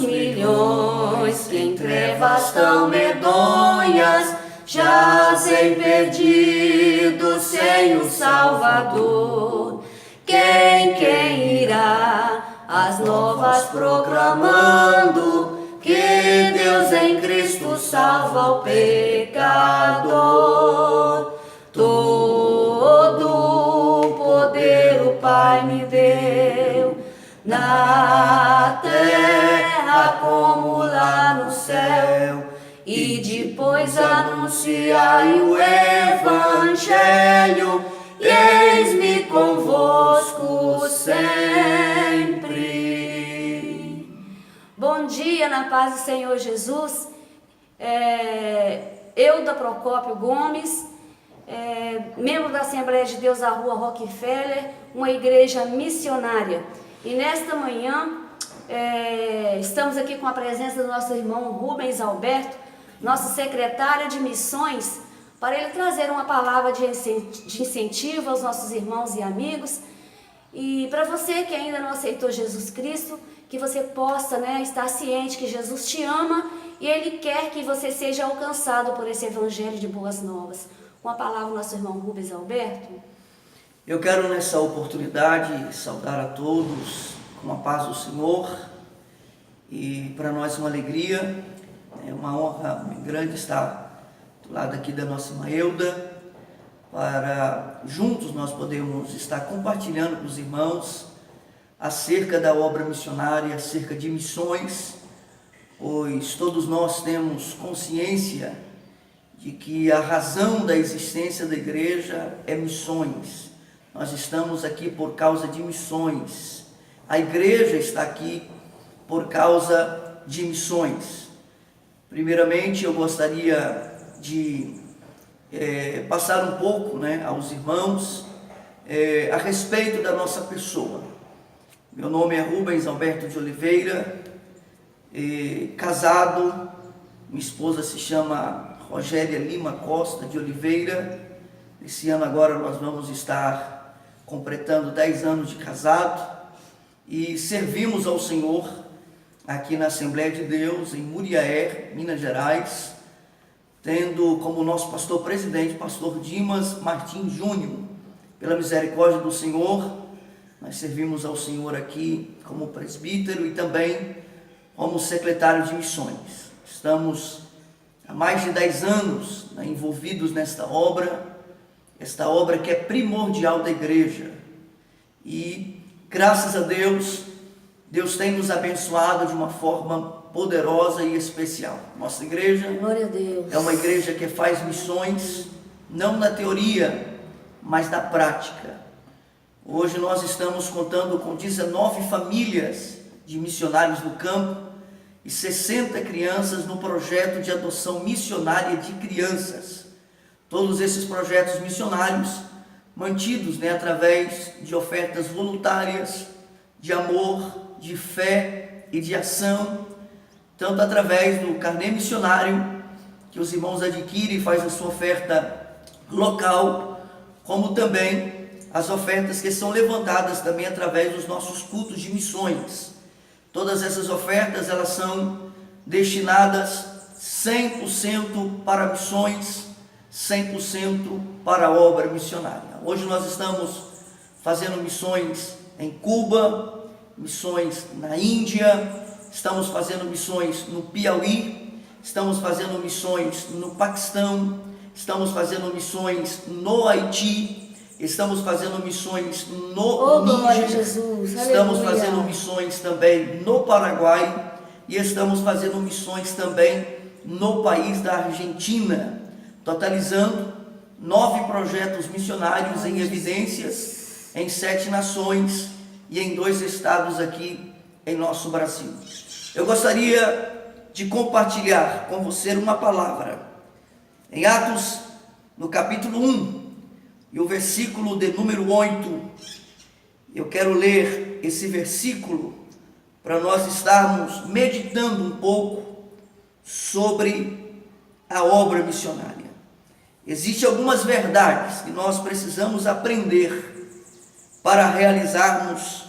milhões que em trevas tão medonhas jazem perdidos sem o Salvador. Quem irá as novas proclamando que Deus em Cristo salva o pecador? Todo o poder o Pai me deu, na terra como lá no céu, e depois anunciai o Evangelho, e eis-me convosco sempre. Bom dia, na paz do Senhor Jesus. Euda Procópio Gomes, membro da Assembleia de Deus da Rua Rockefeller, uma igreja missionária. E nesta manhã, estamos aqui com a presença do nosso irmão Rubens Alberto, nosso secretário de missões, para ele trazer uma palavra de incentivo aos nossos irmãos e amigos. E para você que ainda não aceitou Jesus Cristo, que você possa, estar ciente que Jesus te ama e Ele quer que você seja alcançado por esse evangelho de boas novas. Com a palavra, nosso irmão Rubens Alberto. Eu quero nessa oportunidade saudar a todos com a paz do Senhor, e para nós uma alegria, é uma honra muito grande estar do lado aqui da nossa irmã Euda, para juntos nós podemos estar compartilhando com os irmãos acerca da obra missionária, acerca de missões, pois todos nós temos consciência de que a razão da existência da igreja é missões. Nós estamos aqui por causa de missões. A igreja está aqui por causa de missões. Primeiramente, eu gostaria de passar um pouco aos irmãos a respeito da nossa pessoa. Meu nome é Rubens Alberto de Oliveira, casado, minha esposa se chama Rogéria Lima Costa de Oliveira. Esse ano agora nós vamos estar completando 10 anos de casado e servimos ao Senhor aqui na Assembleia de Deus em Muriaé, Minas Gerais, tendo como nosso pastor presidente, pastor Dimas Martins Júnior. Pela misericórdia do Senhor, nós servimos ao Senhor aqui como presbítero e também como secretário de missões. Estamos há mais de 10 anos envolvidos nesta obra, esta obra que é primordial da igreja. E graças a Deus, Deus tem nos abençoado de uma forma poderosa e especial. Nossa igreja, glória a Deus, é uma igreja que faz missões, não na teoria, mas na prática. Hoje nós estamos contando com 19 famílias de missionários no campo e 60 crianças no projeto de adoção missionária de crianças. Todos esses projetos missionários mantidos através de ofertas voluntárias, de amor, de fé e de ação, tanto através do carnê missionário que os irmãos adquirem e fazem a sua oferta local, como também as ofertas que são levantadas também através dos nossos cultos de missões. Todas essas ofertas, elas são destinadas 100% para missões, 100% para a obra missionária. Hoje nós estamos fazendo missões em Cuba, missões na Índia, estamos fazendo missões no Piauí, estamos fazendo missões no Paquistão, estamos fazendo missões no Haiti, estamos fazendo missões no Níger, estamos fazendo missões também no Paraguai e estamos fazendo missões também no país da Argentina, totalizando 9 projetos missionários em evidências em 7 nações e em 2 estados aqui em nosso Brasil. Eu gostaria de compartilhar com você uma palavra em Atos, no capítulo 1, e o versículo de número 8. Eu quero ler esse versículo para nós estarmos meditando um pouco sobre a obra missionária. Existem algumas verdades que nós precisamos aprender para realizarmos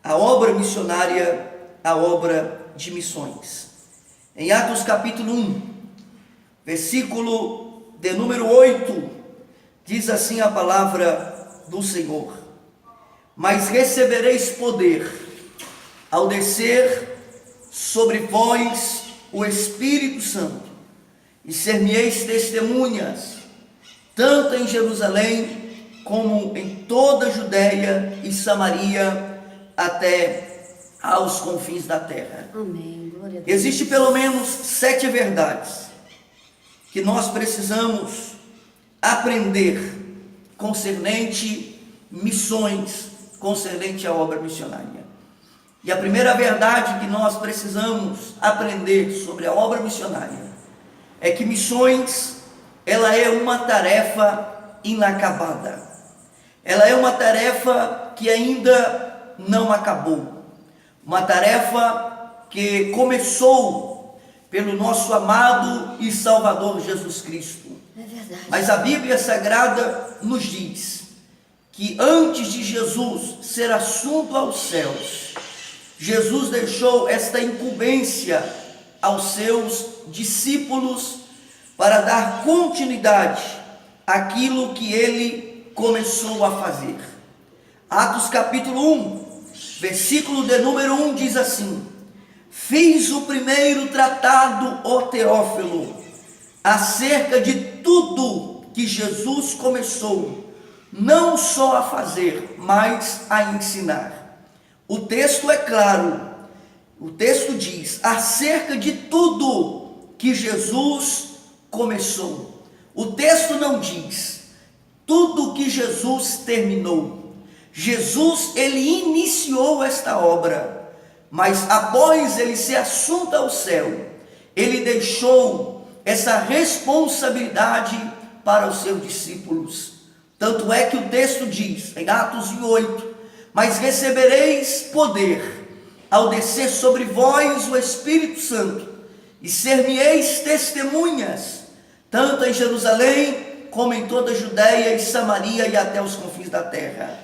a obra missionária a obra de missões. Em Atos capítulo 1, versículo de número 8, diz assim a palavra do Senhor: mas recebereis poder ao descer sobre vós o Espírito Santo, e ser-me-eis testemunhas, tanto em Jerusalém, como em toda a Judéia e Samaria, até aos confins da terra. Amém. Glória a Deus. Existe pelo menos 7 verdades que nós precisamos aprender concernente missões, concernente à obra missionária. E a primeira verdade que nós precisamos aprender sobre a obra missionária é que missões, ela é uma tarefa inacabada. Ela é uma tarefa que ainda não acabou. Uma tarefa que começou pelo nosso amado e Salvador Jesus Cristo. É verdade. Mas a Bíblia Sagrada nos diz que antes de Jesus ser assunto aos céus, Jesus deixou esta incumbência aos seus discípulos para dar continuidade àquilo que ele começou a fazer. Atos capítulo 1, versículo de número 1 diz assim: fiz o primeiro tratado, ó Teófilo, acerca de tudo que Jesus começou, não só a fazer, mas a ensinar. O texto é claro, o texto diz, acerca de tudo que Jesus começou. O texto não diz, tudo que Jesus terminou. Jesus, ele iniciou esta obra, mas após ele ser assunto ao céu, ele deixou essa responsabilidade para os seus discípulos. Tanto é que o texto diz, em Atos 8, mas recebereis poder ao descer sobre vós o Espírito Santo, e ser-me-eis testemunhas, tanto em Jerusalém, como em toda a Judéia e Samaria e até os confins da terra.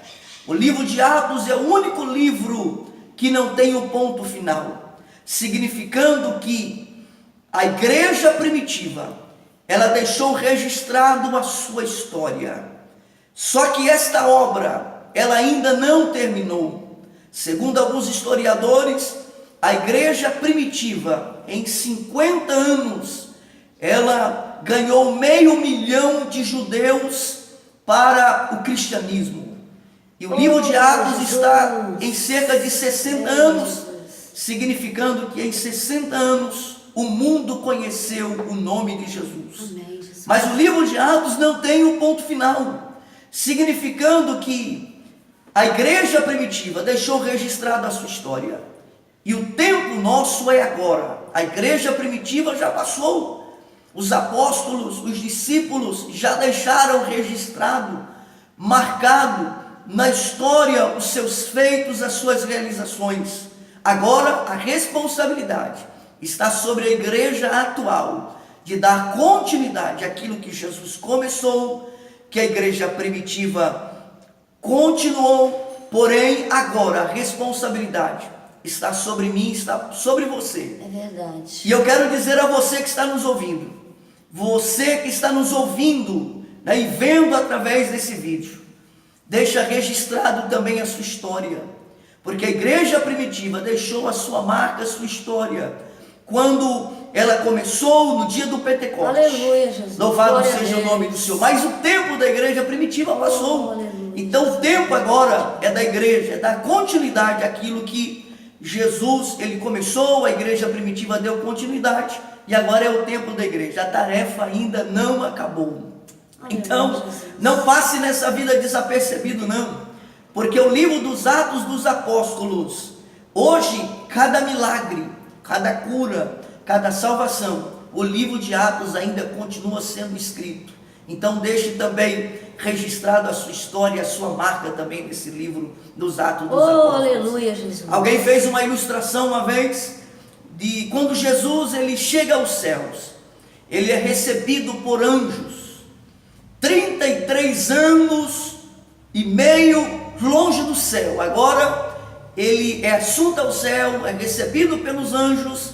O livro de Atos é o único livro que não tem o ponto final, significando que a igreja primitiva, ela deixou registrado a sua história. Só que esta obra, ela ainda não terminou. Segundo alguns historiadores, a igreja primitiva, em 50 anos, ela ganhou 500 mil de judeus para o cristianismo. E o livro de Atos está em cerca de 60 anos, significando que em 60 anos o mundo conheceu o nome de Jesus. Amém, Jesus. Mas o livro de Atos não tem um ponto final, significando que a igreja primitiva deixou registrada a sua história. E o tempo nosso é agora. A igreja primitiva já passou. Os apóstolos, os discípulos já deixaram registrado, marcado na história os seus feitos, as suas realizações. Agora a responsabilidade está sobre a igreja atual de dar continuidade àquilo que Jesus começou, que a igreja primitiva continuou, porém agora a responsabilidade está sobre mim, está sobre você. É verdade. E eu quero dizer a você que está nos ouvindo, você que está nos ouvindo, né, e vendo através desse vídeo, deixa registrado também a sua história, porque a igreja primitiva deixou a sua marca, a sua história, quando ela começou no dia do Pentecostes. Aleluia, Jesus. Louvado Glória seja a o nome do Senhor. Mas o tempo da igreja primitiva passou. Aleluia. Então o tempo agora é da igreja, é dar continuidade àquilo que Jesus, ele começou, a igreja primitiva deu continuidade, e agora é o tempo da igreja. A tarefa ainda não acabou. Então, não passe nessa vida desapercebido não, porque o livro dos Atos dos Apóstolos, hoje, cada milagre, cada cura, cada salvação, o livro de Atos ainda continua sendo escrito. Então deixe também registrado a sua história, a sua marca também nesse livro dos Atos dos Apóstolos. Aleluia, Jesus. Alguém fez uma ilustração uma vez de quando Jesus ele chega aos céus, ele é recebido por anjos, 33 anos e meio longe do céu. Agora ele é assunto ao céu, é recebido pelos anjos,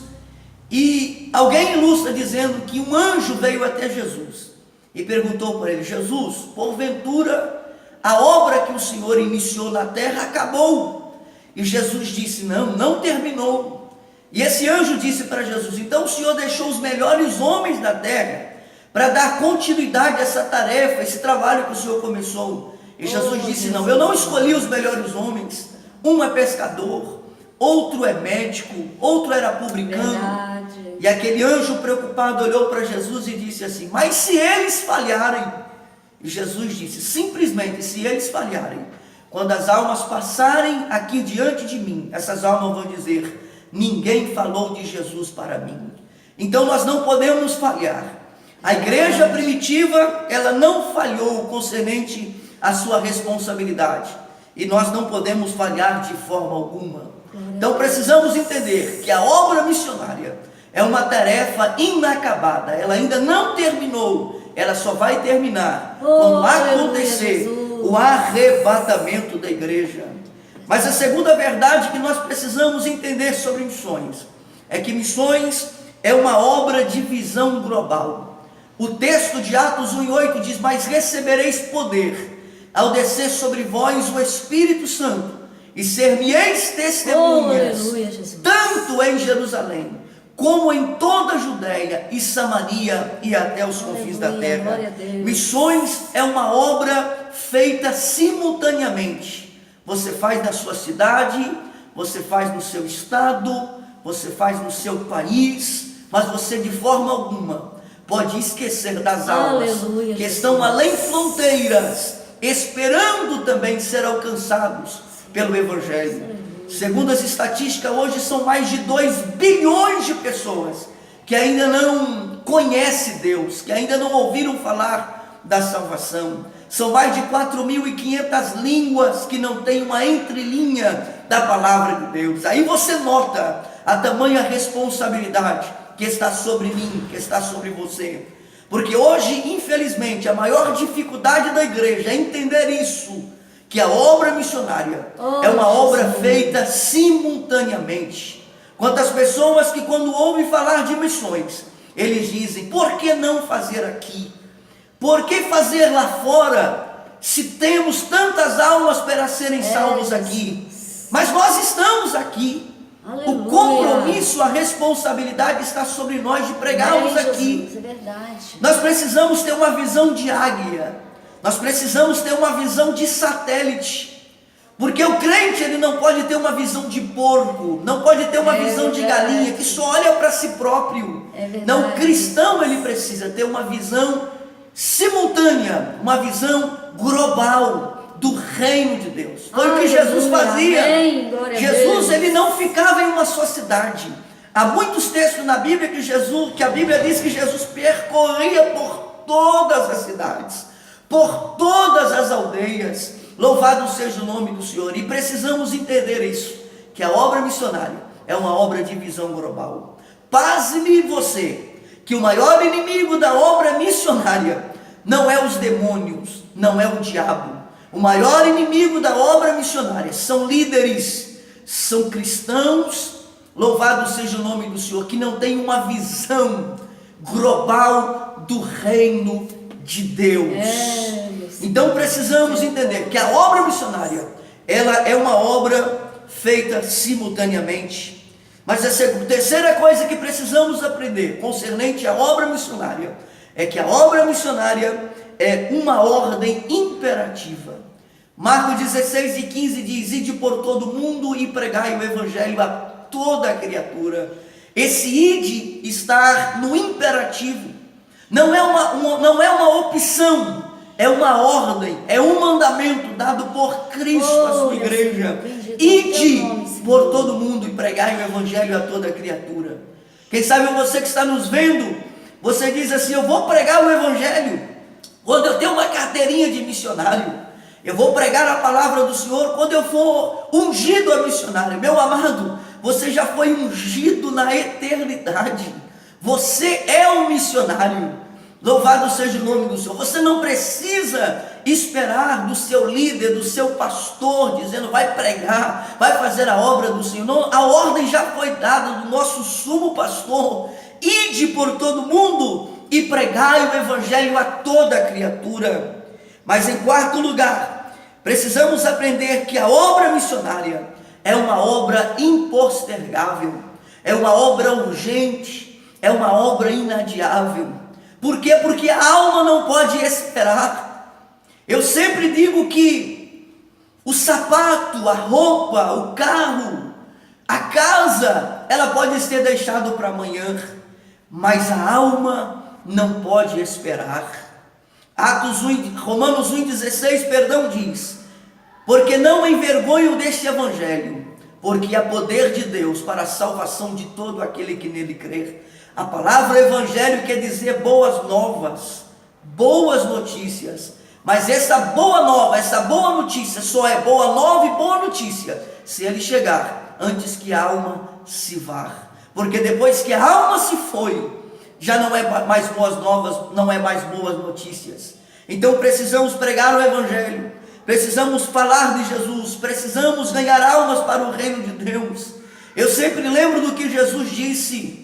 e alguém ilustra dizendo que um anjo veio até Jesus e perguntou para ele: Jesus, porventura a obra que o Senhor iniciou na terra acabou? E Jesus disse: não terminou. E esse anjo disse para Jesus: então o Senhor deixou os melhores homens da terra para dar continuidade a essa tarefa, esse trabalho que o Senhor começou. E Jesus disse: não, eu não escolhi os melhores homens. Um é pescador, outro é médico, outro era publicano. Verdade. E aquele anjo preocupado olhou para Jesus e disse assim: mas se eles falharem? E Jesus disse: simplesmente, se eles falharem, quando as almas passarem aqui diante de mim, essas almas vão dizer: ninguém falou de Jesus para mim. Então nós não podemos falhar. A igreja primitiva, ela não falhou concernente à sua responsabilidade, e nós não podemos falhar de forma alguma. Então precisamos entender que a obra missionária é uma tarefa inacabada, ela ainda não terminou, ela só vai terminar quando acontecer o arrebatamento da igreja. Mas a segunda verdade que nós precisamos entender sobre missões é que missões é uma obra de visão global. O texto de Atos 1:8 diz: mas recebereis poder ao descer sobre vós o Espírito Santo, e ser-me-eis testemunhas, tanto em Jerusalém, como em toda a Judéia e Samaria e até os confins da terra. Missões é uma obra feita simultaneamente. Você faz na sua cidade, você faz no seu estado, você faz no seu país, mas você de forma alguma pode esquecer das almas que estão além fronteiras, esperando também ser alcançados pelo Evangelho. Segundo as estatísticas, hoje são mais de 2 bilhões de pessoas que ainda não conhecem Deus, que ainda não ouviram falar da salvação. São mais de 4.500 línguas que não têm uma entrelinha da palavra de Deus. Aí você nota a tamanha responsabilidade que está sobre mim, que está sobre você. Porque hoje, infelizmente, a maior dificuldade da igreja é entender isso, que a obra missionária é uma obra feita simultaneamente. Quantas pessoas que quando ouvem falar de missões, eles dizem: por que não fazer aqui? Por que fazer lá fora, se temos tantas almas para serem salvos aqui? Mas nós estamos aqui. Aleluia. O compromisso, a responsabilidade está sobre nós de pregarmos aqui. Jesus, é verdade. Nós precisamos ter uma visão de águia. Nós precisamos ter uma visão de satélite. Porque o crente, ele não pode ter uma visão de porco, não pode ter uma visão de galinha, que só olha para si próprio. Não, o cristão, ele precisa ter uma visão simultânea, uma visão global do reino de Deus. Foi o que Jesus fazia. Jesus, ele não ficava em uma só cidade. Há muitos textos na Bíblia que a Bíblia diz que Jesus percorria por todas as cidades, por todas as aldeias. Louvado seja o nome do Senhor. E precisamos entender isso, que a obra missionária é uma obra de visão global. Pasme você, que o maior inimigo da obra missionária não é os demônios, não é o diabo. O maior inimigo da obra missionária são líderes, são cristãos, louvado seja o nome do Senhor, que não tem uma visão global do reino de Deus. Então precisamos entender que a obra missionária, ela é uma obra feita simultaneamente. Mas a terceira coisa que precisamos aprender concernente à obra missionária é que a obra missionária é uma ordem imperativa. Marcos 16:15 diz: ide por todo mundo e pregai o evangelho a toda a criatura. Esse ide está no imperativo, não é uma opção, é uma ordem, é um mandamento dado por Cristo à sua igreja. Ide por todo mundo e pregai o evangelho a toda a criatura. Quem sabe você que está nos vendo, você diz assim: eu vou pregar o evangelho quando eu tenho uma carteirinha de missionário. Eu vou pregar a palavra do Senhor quando eu for ungido a missionário. Meu amado, você já foi ungido na eternidade. Você é um missionário. Louvado seja o nome do Senhor. Você não precisa esperar do seu líder, do seu pastor, dizendo vai pregar, vai fazer a obra do Senhor. Não, a ordem já foi dada do nosso sumo pastor: ide por todo mundo e pregai o evangelho a toda criatura. Mas em quarto lugar, precisamos aprender que a obra missionária é uma obra impostergável, é uma obra urgente, é uma obra inadiável. Por quê? Porque a alma não pode esperar. Eu sempre digo que o sapato, a roupa, o carro, a casa, ela pode ser deixado para amanhã, mas a alma não pode esperar. Romanos 1,16, diz: porque não envergonho deste evangelho, porque há poder de Deus para a salvação de todo aquele que nele crer. A palavra evangelho quer dizer boas novas, boas notícias. Mas essa boa nova, essa boa notícia só é boa nova e boa notícia se ele chegar antes que a alma se vá. Porque depois que a alma se foi, já não é mais boas novas, não é mais boas notícias. Então precisamos pregar o evangelho, precisamos falar de Jesus, precisamos ganhar almas para o reino de Deus. Eu sempre lembro do que Jesus disse,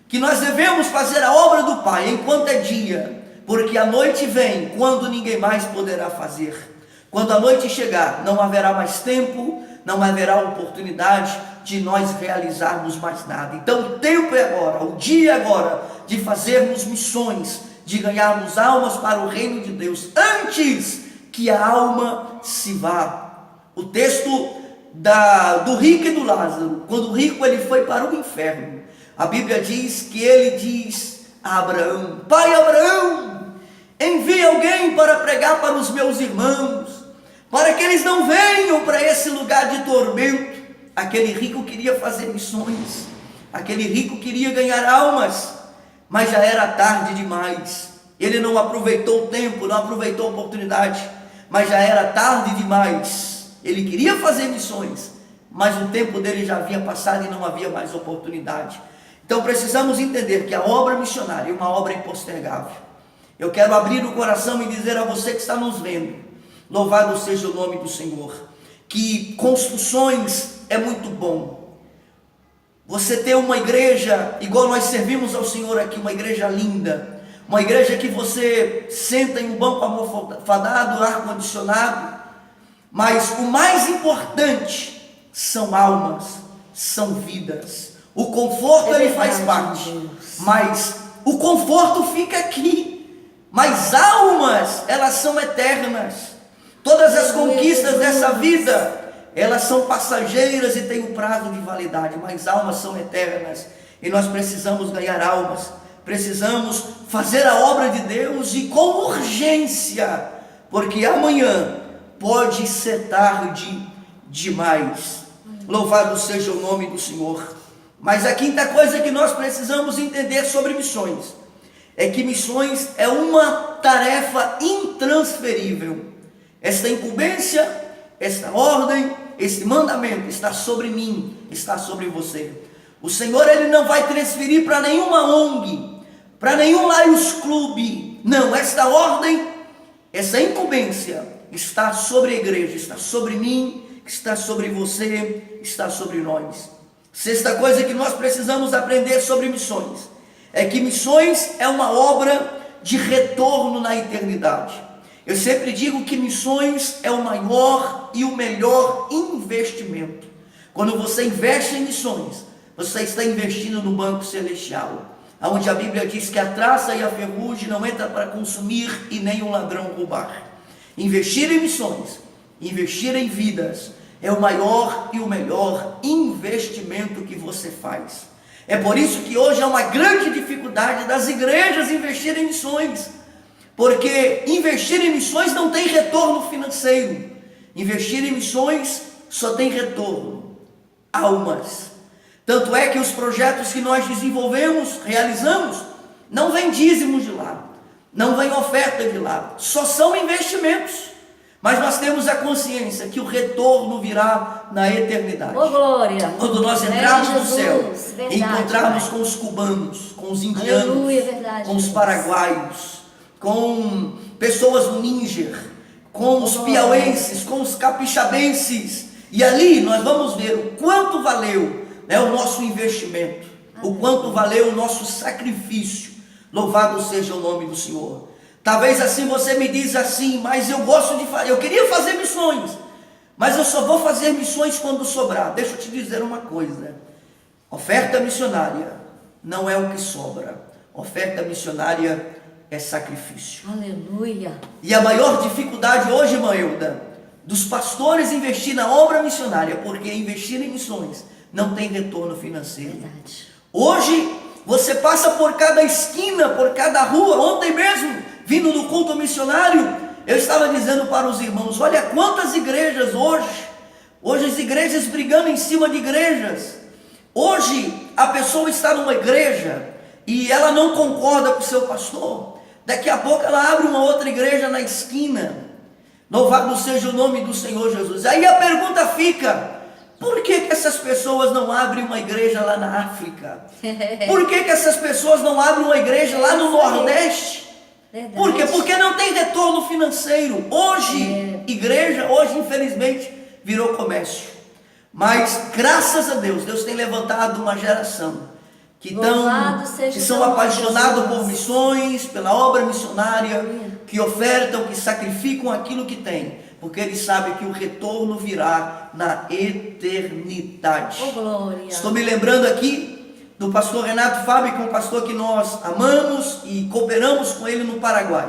que nós devemos fazer a obra do Pai enquanto é dia, porque a noite vem quando ninguém mais poderá fazer. Quando a noite chegar, não haverá mais tempo, não haverá oportunidade de nós realizarmos mais nada. Então o tempo é agora, o dia é agora de fazermos missões, de ganharmos almas para o reino de Deus, antes que a alma se vá. O texto do rico e do Lázaro, quando o rico ele foi para o inferno, a Bíblia diz que ele diz a Abraão: pai Abraão, envie alguém para pregar para os meus irmãos, para que eles não venham para esse lugar de tormento. Aquele rico queria fazer missões, aquele rico queria ganhar almas, mas já era tarde demais. Ele não aproveitou o tempo, não aproveitou a oportunidade, mas já era tarde demais. Ele queria fazer missões, mas o tempo dele já havia passado e não havia mais oportunidade. Então precisamos entender que a obra missionária é uma obra impostergável. Eu quero abrir o coração e dizer a você que está nos vendo, louvado seja o nome do Senhor, que construções é muito bom. Você ter uma igreja, igual nós servimos ao Senhor aqui, uma igreja linda, uma igreja que você senta em um banco almofadado, ar-condicionado, mas o mais importante são almas, são vidas. O conforto ele faz parte, mas o conforto fica aqui, mas almas, elas são eternas. Todas as conquistas dessa vida, elas são passageiras e têm um prazo de validade, mas almas são eternas, e nós precisamos ganhar almas, precisamos fazer a obra de Deus e com urgência, porque amanhã pode ser tarde demais. Louvado seja o nome do Senhor. Mas a quinta coisa que nós precisamos entender sobre missões é que missões é uma tarefa intransferível. Esta incumbência, esta ordem, este mandamento está sobre mim, está sobre você. O Senhor ele não vai transferir para nenhuma ONG, para nenhum Lions Club. Não, esta ordem, essa incumbência está sobre a igreja, está sobre mim, está sobre você, está sobre nós. Sexta coisa que nós precisamos aprender sobre missões é que missões é uma obra de retorno na eternidade. Eu sempre digo que missões é o maior e o melhor investimento. Quando você investe em missões, você está investindo no banco celestial, onde a Bíblia diz que a traça e a ferrugem não entram para consumir e nem um ladrão roubar. Investir em missões, investir em vidas, é o maior e o melhor investimento que você faz. É por isso que hoje é uma grande dificuldade das igrejas investirem em missões, porque investir em missões não tem retorno financeiro. Investir em missões só tem retorno, almas. Tanto é que os projetos que nós desenvolvemos, realizamos, não vem dízimos de lá, não vem oferta de lá, só são investimentos. Mas nós temos a consciência que o retorno virá na eternidade. Oh, glória! Quando nós entrarmos no céu, verdade, encontrarmos Pai. com os cubanos, com os indianos, Aleluia, verdade, com os paraguaios, com pessoas no Níger, com os piauenses, com os capixabenses. E ali nós vamos ver o quanto valeu, né, o nosso investimento, o quanto valeu o nosso sacrifício. Louvado seja o nome do Senhor. Talvez assim você me diz assim, mas eu gosto de fazer, eu queria fazer missões, mas eu só vou fazer missões quando sobrar. Deixa eu te dizer uma coisa: oferta missionária não é o que sobra. Oferta missionária é sacrifício. Aleluia. E a maior dificuldade hoje, irmã Euda, dos pastores investir na obra missionária, porque investir em missões não tem retorno financeiro. Verdade. Hoje você passa por cada esquina, por cada rua. Ontem mesmo, vindo do culto missionário, eu estava dizendo para os irmãos: olha quantas igrejas hoje as igrejas brigando em cima de igrejas. Hoje a pessoa está numa igreja e ela não concorda com o seu pastor, daqui a pouco ela abre uma outra igreja na esquina. Louvado seja o nome do Senhor Jesus. Aí a pergunta fica: por que essas pessoas não abrem uma igreja lá na África? Por que essas pessoas não abrem uma igreja lá no Nordeste? Verdade. Por quê? Porque não tem retorno financeiro. Hoje, igreja, hoje infelizmente virou comércio. Mas graças a Deus, Deus tem levantado uma geração que são apaixonados por missões, pela obra missionária, que ofertam, que sacrificam aquilo que têm, porque eles sabem que o retorno virá na eternidade. Oh, glória. Estou me lembrando aqui do pastor Renato Fábio, que é um pastor que nós amamos e cooperamos com ele no Paraguai.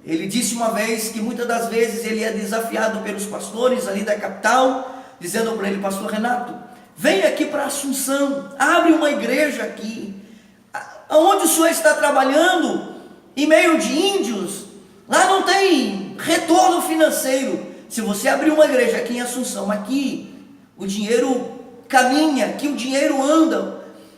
Ele disse uma vez que muitas das vezes ele é desafiado pelos pastores ali da capital, dizendo para ele: pastor Renato, vem aqui para Assunção, abre uma igreja aqui. Aonde o senhor está trabalhando, em meio de índios, lá não tem retorno financeiro. Se você abrir uma igreja aqui em Assunção, aqui o dinheiro caminha, aqui o dinheiro anda.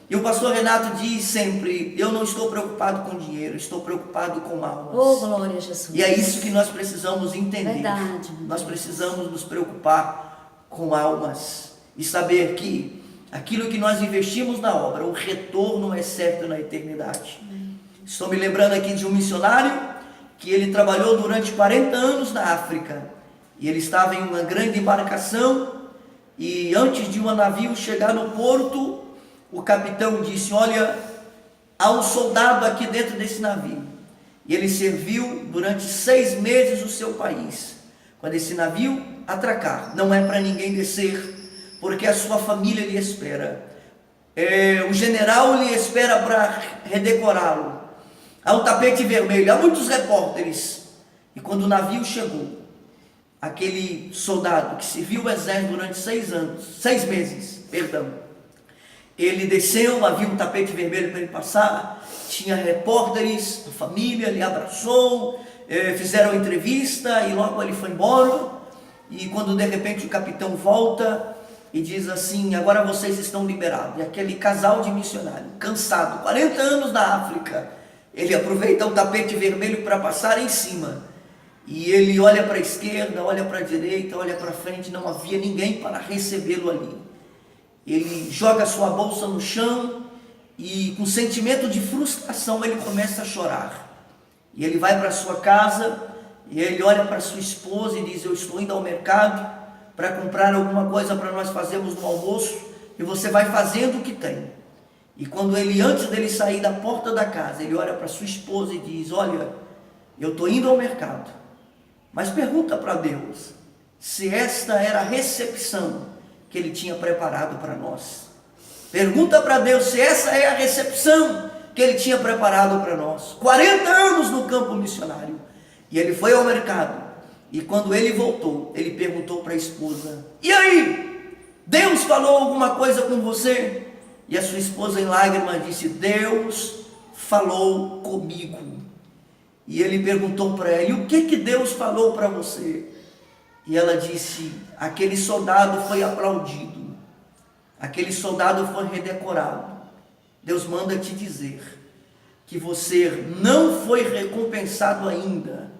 E o pastor Renato diz sempre: eu não estou preocupado com dinheiro, estou preocupado com almas. Oh, glória a Jesus. E é isso que nós precisamos entender. Verdade. Nós precisamos nos preocupar com almas e saber que aquilo que nós investimos na obra, o retorno é certo na eternidade. Estou me lembrando aqui de um missionário que ele trabalhou durante 40 anos na África, e ele estava em uma grande embarcação, e antes de um navio chegar no porto, o capitão disse: olha, há um soldado aqui dentro desse navio, e ele serviu durante 6 meses o seu país. Quando esse navio atracar, não é para ninguém descer, porque a sua família lhe espera, o general lhe espera para redecorá-lo. Há um tapete vermelho, há muitos repórteres. E quando o navio chegou, aquele soldado que serviu o exército durante 6 meses, ele desceu, havia um tapete vermelho para ele passar, tinha repórteres, a família lhe abraçou, fizeram entrevista e logo ele foi embora. E quando de repente o capitão volta e diz assim: agora vocês estão liberados. E aquele casal de missionário, cansado, 40 anos na África, ele aproveita o tapete vermelho para passar em cima. E ele olha para a esquerda, olha para a direita, olha para frente, não havia ninguém para recebê-lo ali. Ele joga sua bolsa no chão e, com sentimento de frustração, ele começa a chorar. E ele vai para sua casa e ele olha para sua esposa e diz: eu estou indo ao mercado para comprar alguma coisa para nós fazermos no almoço, e você vai fazendo o que tem. E quando ele, antes dele sair da porta da casa, ele olha para sua esposa e diz: olha, eu estou indo ao mercado, mas pergunta para Deus se esta era a recepção que ele tinha preparado para nós. Pergunta para Deus se essa é a recepção que ele tinha preparado para nós. 40 anos no campo missionário. E ele foi ao mercado, e quando ele voltou, ele perguntou para a esposa: e aí, Deus falou alguma coisa com você? E a sua esposa, em lágrimas, disse: Deus falou comigo. E ele perguntou para ela: e o que Deus falou para você? E ela disse: aquele soldado foi aplaudido, aquele soldado foi redecorado. Deus manda te dizer que você não foi recompensado ainda,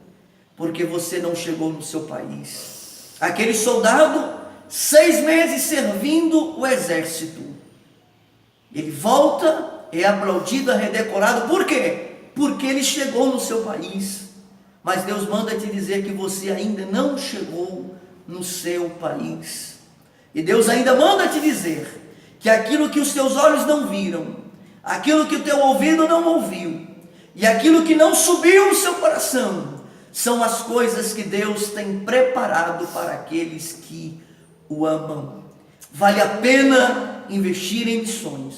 porque você não chegou no seu país. Aquele soldado, 6 meses servindo o exército, ele volta, é aplaudido, é redecorado. Por quê? Porque ele chegou no seu país. mas Deus manda te dizer que você ainda não chegou no seu país. E Deus ainda manda te dizer que aquilo que os teus olhos não viram, aquilo que o teu ouvido não ouviu, e aquilo que não subiu no seu coração, são as coisas que Deus tem preparado para aqueles que o amam. Vale a pena investir em missões,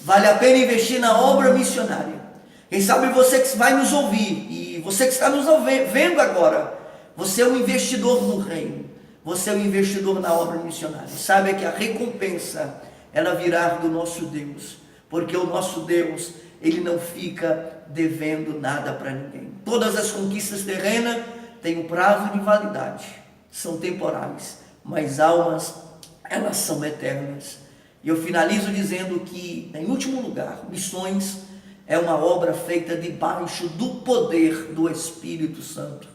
vale a pena investir na obra missionária. Quem sabe você que vai nos ouvir, e você que está nos vendo agora, você é um investidor no reino, você é um investidor na obra missionária. Saiba que a recompensa, ela virá do nosso Deus, porque o nosso Deus, ele não fica devendo nada para ninguém. Todas as conquistas terrenas têm um prazo de validade, são temporais, mas almas, elas são eternas. E eu finalizo dizendo que, em último lugar, missões é uma obra feita debaixo do poder do Espírito Santo.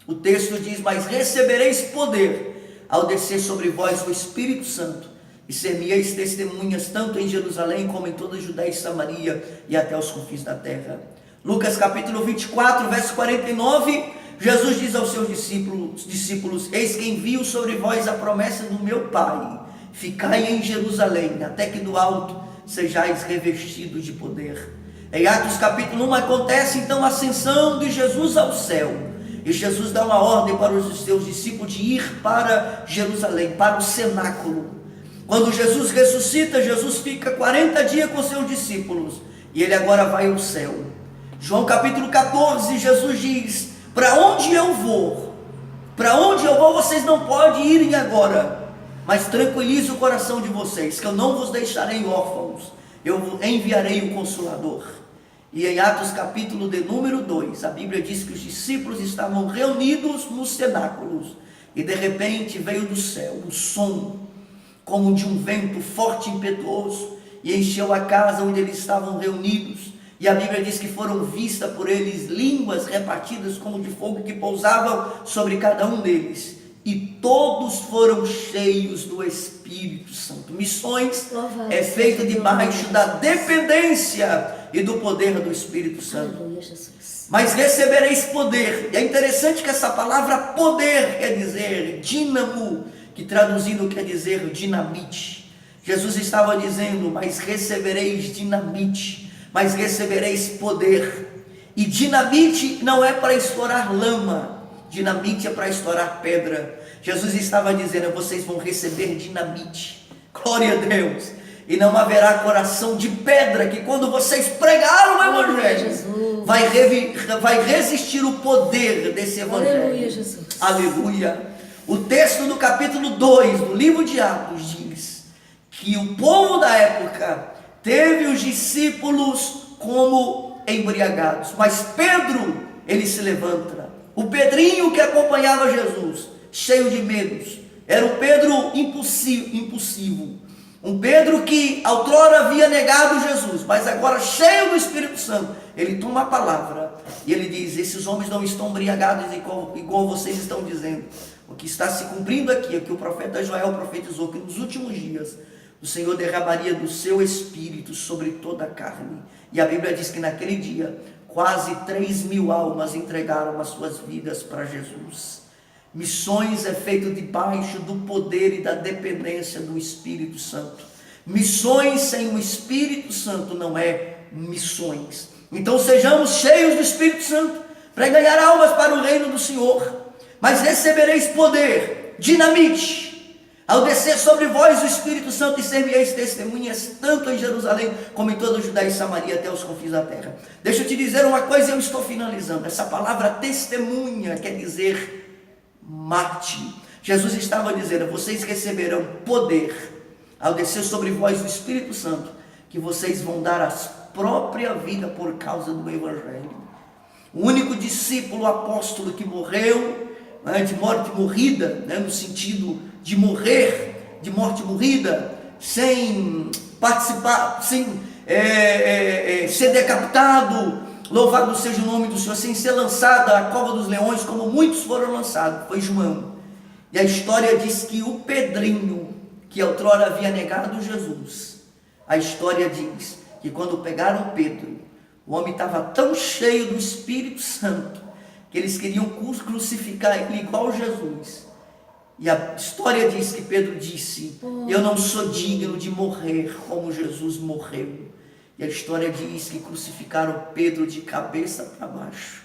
O texto diz: mas recebereis poder ao descer sobre vós o Espírito Santo, e ser-me-eis testemunhas tanto em Jerusalém como em toda a Judéia e Samaria e até os confins da terra. Lucas capítulo 24, verso 49, Jesus diz aos seus discípulos: eis que envio sobre vós a promessa do meu Pai, ficai em Jerusalém, até que do alto sejais revestidos de poder. Em Atos capítulo 1 acontece então a ascensão de Jesus ao céu, e Jesus dá uma ordem para os seus discípulos de ir para Jerusalém, para o cenáculo. Quando Jesus ressuscita, Jesus fica 40 dias com seus discípulos, e ele agora vai ao céu. João capítulo 14, Jesus diz: para onde eu vou, vocês não podem irem agora, mas tranquilize o coração de vocês, que eu não vos deixarei órfãos, eu enviarei o Consolador. E em Atos capítulo de número 2, a Bíblia diz que os discípulos estavam reunidos nos cenáculos, e de repente veio do céu um som, como de um vento forte e impetuoso, e encheu a casa onde eles estavam reunidos. E a Bíblia diz que foram vistas por eles línguas repartidas como de fogo, que pousavam sobre cada um deles, e todos foram cheios do Espírito Santo. Missões é feita debaixo da dependência e do poder do Espírito Santo. Aleluia, Jesus. Mas recebereis poder. E é interessante que essa palavra poder quer dizer dínamo, que traduzindo quer dizer dinamite. Jesus estava dizendo: mas recebereis dinamite, mas recebereis poder. E dinamite não é para estourar lama, dinamite é para estourar pedra. Jesus estava dizendo: vocês vão receber dinamite, glória a Deus, e não haverá coração de pedra, que quando vocês pregaram o Evangelho, vai resistir o poder desse Evangelho. Aleluia, Jesus. Aleluia. O texto do capítulo 2 do livro de Atos diz que o povo da época teve os discípulos como embriagados, mas Pedro, ele se levanta. O Pedrinho que acompanhava Jesus, cheio de medos, era um Pedro impulsivo, um Pedro que outrora havia negado Jesus, mas agora cheio do Espírito Santo, ele toma a palavra e ele diz: esses homens não estão embriagados igual vocês estão dizendo. O que está se cumprindo aqui é que o profeta Joel profetizou que nos últimos dias o Senhor derramaria do seu Espírito sobre toda a carne. E a Bíblia diz que naquele dia quase 3.000 almas entregaram as suas vidas para Jesus. Missões é feito debaixo do poder e da dependência do Espírito Santo. Missões sem o Espírito Santo não é missões. Então sejamos cheios do Espírito Santo para ganhar almas para o reino do Senhor. Mas recebereis poder, dinamite, ao descer sobre vós o Espírito Santo, e ser-me-eis testemunhas tanto em Jerusalém como em toda a Judéia e Samaria até os confins da terra. Deixa eu te dizer uma coisa, eu estou finalizando. Essa palavra testemunha quer dizer mártir. Jesus estava dizendo: vocês receberão poder ao descer sobre vós o Espírito Santo, que vocês vão dar a própria vida por causa do Evangelho. O único discípulo apóstolo que morreu de morte morrida, no sentido de morrer, de morte morrida, sem participar, sem ser decapitado, louvado seja o nome do Senhor, sem ser lançado à cova dos leões, como muitos foram lançados, foi João. E a história diz que o Pedrinho, que outrora havia negado Jesus, a história diz que quando pegaram Pedro, o homem estava tão cheio do Espírito Santo, que eles queriam crucificar ele igual Jesus. E a história diz que Pedro disse: eu não sou digno de morrer como Jesus morreu. E a história diz que crucificaram Pedro de cabeça para baixo.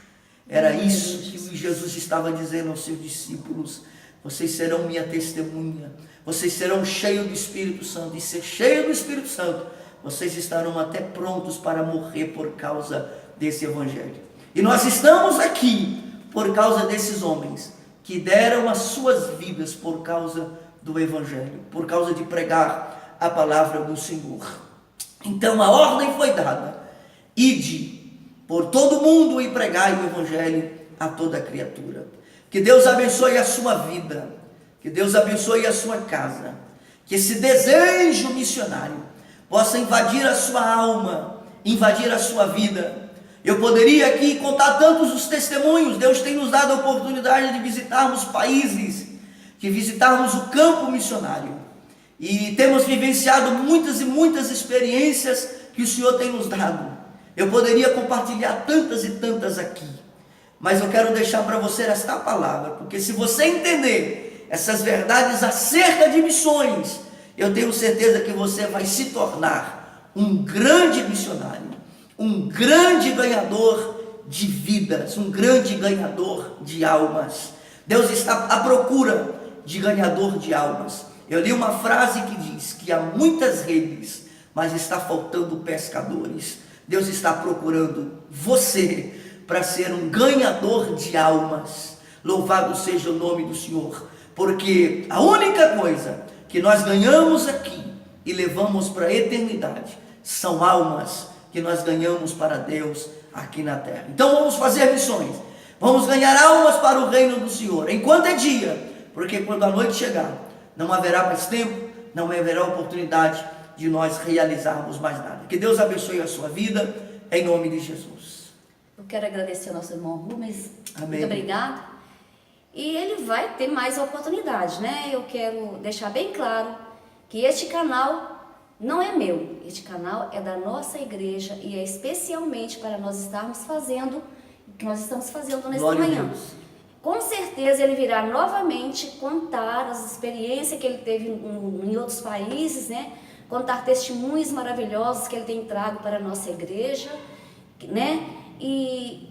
Era isso que Jesus estava dizendo aos seus discípulos: vocês serão minha testemunha, vocês serão cheios do Espírito Santo, e ser cheio do Espírito Santo, vocês estarão até prontos para morrer por causa desse evangelho. E nós estamos aqui por causa desses homens que deram as suas vidas por causa do evangelho, por causa de pregar a palavra do Senhor. Então a ordem foi dada: ide por todo mundo e pregai o evangelho a toda criatura. Que Deus abençoe a sua vida, que Deus abençoe a sua casa, que esse desejo missionário possa invadir a sua alma, invadir a sua vida. Eu poderia aqui contar tantos os testemunhos. Deus tem nos dado a oportunidade de visitarmos países, de visitarmos o campo missionário, e temos vivenciado muitas e muitas experiências que o Senhor tem nos dado. Eu poderia compartilhar tantas e tantas aqui, mas eu quero deixar para você esta palavra, porque se você entender essas verdades acerca de missões, eu tenho certeza que você vai se tornar um grande missionário, um grande ganhador de vidas, um grande ganhador de almas. Deus está à procura de ganhador de almas. Eu li uma frase que diz que há muitas redes, mas está faltando pescadores. Deus está procurando você para ser um ganhador de almas. Louvado seja o nome do Senhor, porque a única coisa que nós ganhamos aqui e levamos para a eternidade são almas que nós ganhamos para Deus aqui na terra. Então vamos fazer missões, vamos ganhar almas para o reino do Senhor, enquanto é dia, porque quando a noite chegar, não haverá mais tempo, não haverá oportunidade de nós realizarmos mais nada. Que Deus abençoe a sua vida, em nome de Jesus. Eu quero agradecer ao nosso irmão Rubens. Amém. Muito obrigado. E ele vai ter mais oportunidades, né? Eu quero deixar bem claro que este canal não é meu. Este canal é da nossa igreja e é especialmente para nós estarmos fazendo o que nós estamos fazendo nesta Glória a manhã. Deus. Com certeza ele virá novamente contar as experiências que ele teve em outros países, né? Contar testemunhos maravilhosos que ele tem trago para a nossa igreja, né? E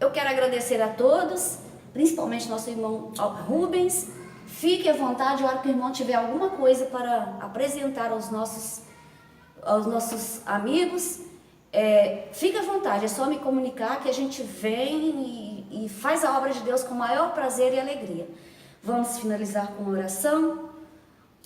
eu quero agradecer a todos, principalmente nosso irmão Rubens. Fique à vontade, a hora que o irmão tiver alguma coisa para apresentar aos nossos amigos, fique à vontade, é só me comunicar que a gente vem e faz a obra de Deus com o maior prazer e alegria. Vamos finalizar com uma oração.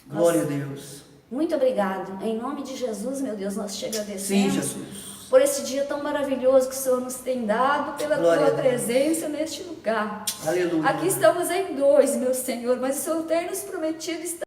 Glória a Deus. Muito obrigado. Em nome de Jesus, meu Deus, nós te agradecemos. Sim, Jesus. Por esse dia tão maravilhoso que o Senhor nos tem dado, pela Glória tua presença neste lugar. Aleluia. Aqui estamos em dois, meu Senhor, mas o Senhor tem nos prometido estar